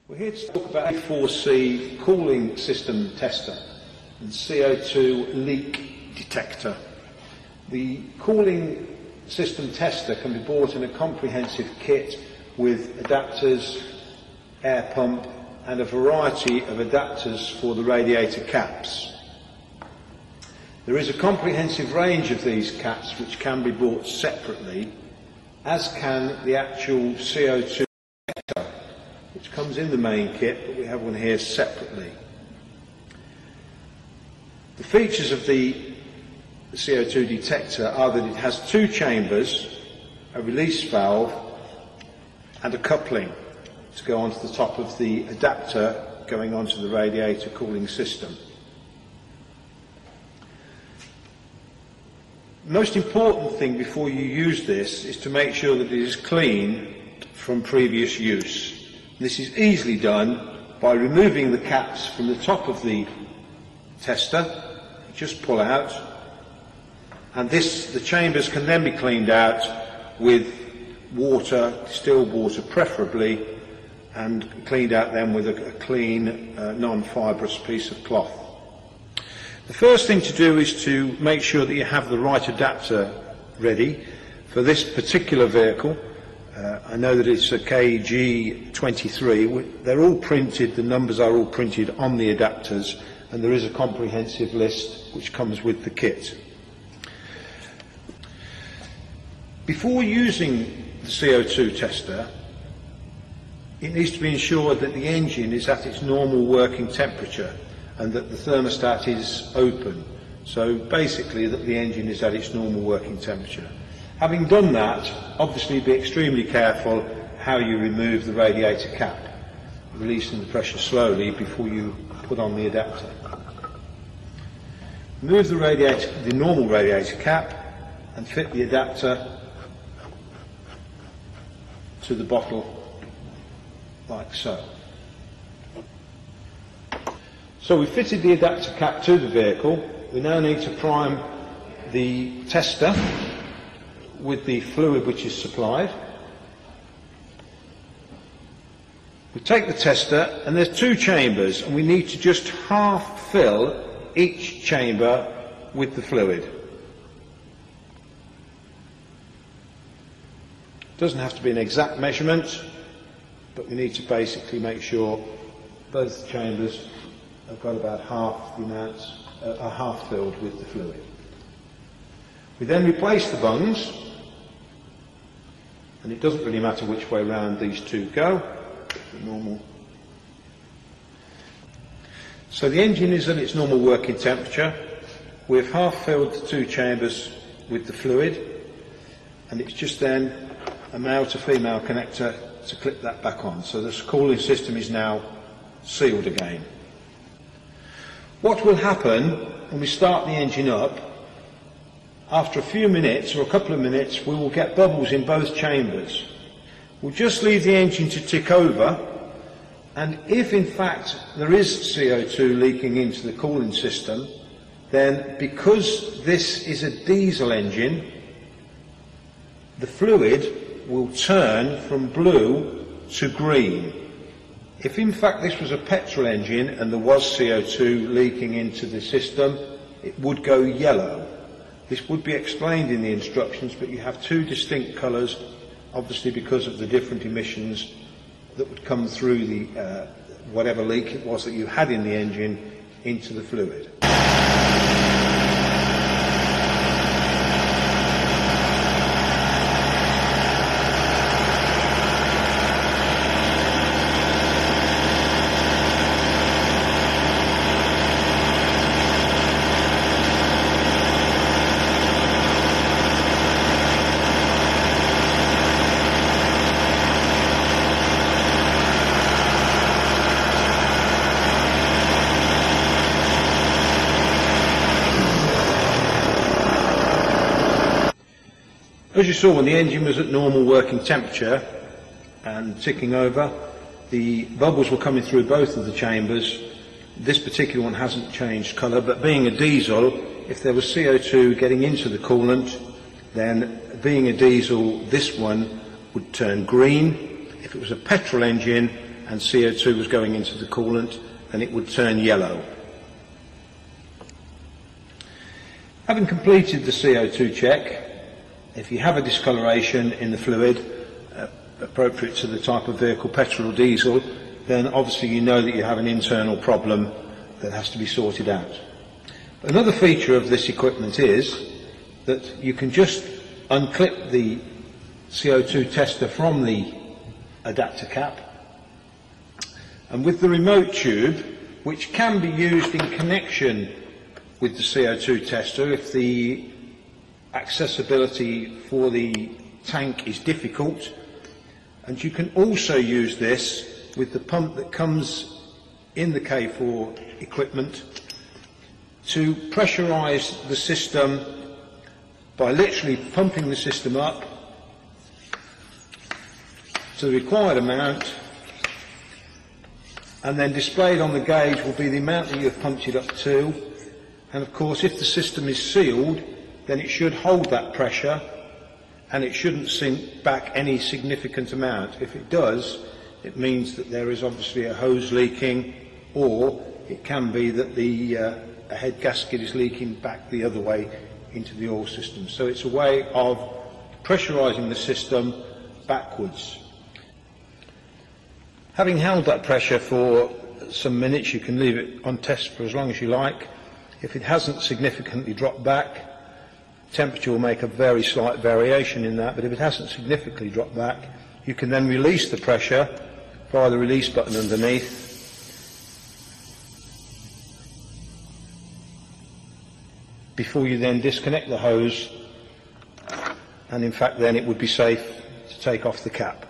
We're here to talk about ITCK4 cooling system tester and CO2 leak detector. The cooling system tester can be bought in a comprehensive kit with adapters, air pump and a variety of adapters for the radiator caps. There is a comprehensive range of these caps which can be bought separately, as can the actual CO2 detector, which comes in the main kit, but we have one here separately. The features of the CO2 detector are that it has two chambers, a release valve and a coupling to go onto the top of the adapter going onto the radiator cooling system. The most important thing before you use this is to make sure that it is clean from previous use. This is easily done by removing the caps from the top of the tester. Just pull out, and the chambers can then be cleaned out with water, distilled water preferably, and cleaned out then with a clean, non-fibrous piece of cloth. The first thing to do is to make sure that you have the right adapter ready for this particular vehicle. I know that it's a KG23. They're all printed, the numbers are all printed on the adapters, and there is a comprehensive list which comes with the kit. Before using the CO2 tester, it needs to be ensured that the engine is at its normal working temperature and that the thermostat is open. So basically that the engine is at its normal working temperature. Having done that, obviously be extremely careful how you remove the radiator cap, releasing the pressure slowly before you put on the adapter. Remove the normal radiator cap and fit the adapter to the bottle like so. So we've fitted the adapter cap to the vehicle. We now need to prime the tester with the fluid which is supplied. We take the tester, and there's two chambers, and we need to just half fill each chamber with the fluid. It doesn't have to be an exact measurement, but we need to basically make sure both chambers have got about half the amount, are half filled with the fluid. We then replace the bungs, and it doesn't really matter which way round these two go. The normal. So the engine is at its normal working temperature. We've half filled the two chambers with the fluid, and it's just then a male to female connector to clip that back on. So the cooling system is now sealed again. What will happen when we start the engine up, after a few minutes or a couple of minutes, we will get bubbles in both chambers. We'll just leave the engine to tick over, and if in fact there is CO2 leaking into the cooling system, then because this is a diesel engine, the fluid will turn from blue to green. If in fact this was a petrol engine and there was CO2 leaking into the system, it would go yellow. This would be explained in the instructions, but you have two distinct colours, obviously because of the different emissions that would come through the whatever leak it was that you had in the engine into the fluid. As you saw, when the engine was at normal working temperature and ticking over, the bubbles were coming through both of the chambers. This particular one hasn't changed colour, but being a diesel, if there was CO2 getting into the coolant, then being a diesel, this one would turn green. If it was a petrol engine, and CO2 was going into the coolant, then it would turn yellow. Having completed the CO2 check, if you have a discoloration in the fluid appropriate to the type of vehicle, petrol or diesel, then obviously you know that you have an internal problem that has to be sorted out. Another feature of this equipment is that you can just unclip the CO2 tester from the adapter cap, and with the remote tube, which can be used in connection with the CO2 tester if the accessibility for the tank is difficult, and you can also use this with the pump that comes in the K4 equipment to pressurise the system by literally pumping the system up to the required amount, and then displayed on the gauge will be the amount that you've pumped it up to. And of course, if the system is sealed, then it should hold that pressure and it shouldn't sink back any significant amount. If it does, it means that there is obviously a hose leaking, or it can be that the a head gasket is leaking back the other way into the oil system. So it's a way of pressurising the system backwards. Having held that pressure for some minutes, you can leave it on test for as long as you like. If it hasn't significantly dropped back, temperature will make a very slight variation in that, but if it hasn't significantly dropped back, you can then release the pressure via the release button underneath, before you then disconnect the hose, and in fact then it would be safe to take off the cap.